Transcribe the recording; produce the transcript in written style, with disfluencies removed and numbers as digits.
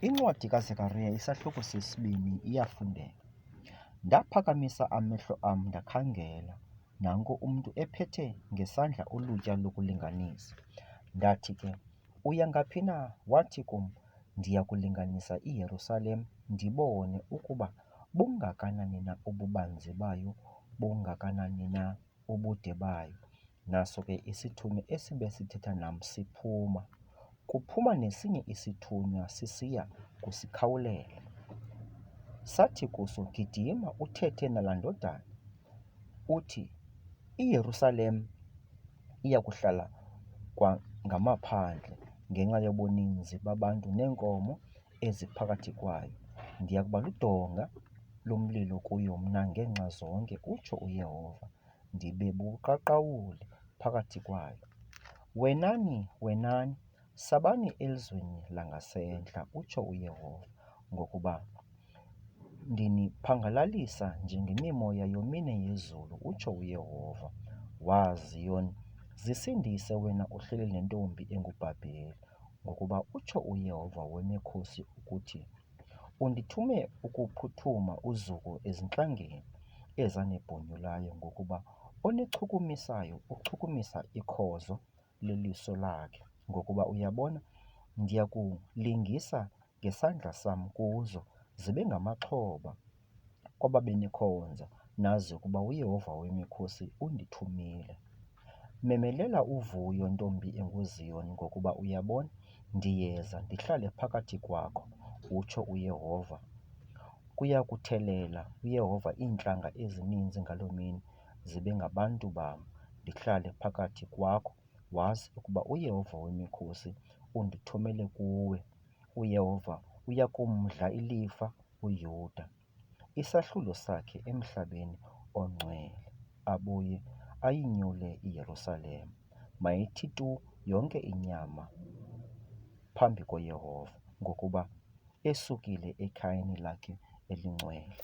Incwadi kaZekariya isahluko sesibini iyafundeka. Ndaphakamisa amehlo am ndakhangela, nanko umntu ephethe ngesandla ulutya lokulinganisa. Ndathi ke, "Uya ngaphi na?" Wathi kum, "Ndiya kulinganisa iYerusalem ndibone ukuba bungakanani na ububanzi bayo, bungakanani na ubude bayo." Naso ke isithunywa esibe sithetha nam siphuma. Kuphuma nesinye isithunywa sisiya kusikhawulela. Sathi kuso, "Gidima uthethe nalaa ndodana, uthi, iYerusalem iyakuhlala kwangamaphandle ngenxa yobuninzi babantu neenkomo eziphakathi kwayo. Ndiya kuba ludonga lomlilo kuyo mna ngenxa zonke, utsho uYehova, ndibe buqaqawuli phakathi kwayo. Wenani, wenani, sabani elizweni langasentla," utsho uYehova, "ngokuba ndiniphangalalisa njengemimoya yomine yezulu," utsho uYehova. Ziyoni, zisindise wena uhleli nentombi enguBhabhele, ngokuba utsho uYehova wemikhosi ukuthi, "Undithume ukuphuthuma uzuko ezintlangeni ezanebhonyulayo, ngokuba onichukumisayo uchukumisa ikhozo leliso lakhe, ngokuba uyabona, ndiya kulingisa ngesandla sam kuzo, zibe ngamaxhoba kwababenikhonza, nazi ukuba uYehova wemikhosi undithumile. Memelela uvuyo, ntombi enguZiyoni, ngokuba uyabona, ndiyeza ndihlale phakathi kwakho, utsho uYehova. Kuya kuthelela uYehova iintlanga ezininzi ngaloo mini, zibe ngabantu bam, ndihlale phakathi kwakho. Wazi ukuba uYehova wemikhosi undithumele kuwe. UYehova uya kumdla ilifa uYuda, isahlulo sakhe emhlabeni ongcwele, abuye ayinyule iYerusalem. Mayithi tu yonke inyama phambi koYehova, ngokuba esukile ekhayeni lakhe elingcwele."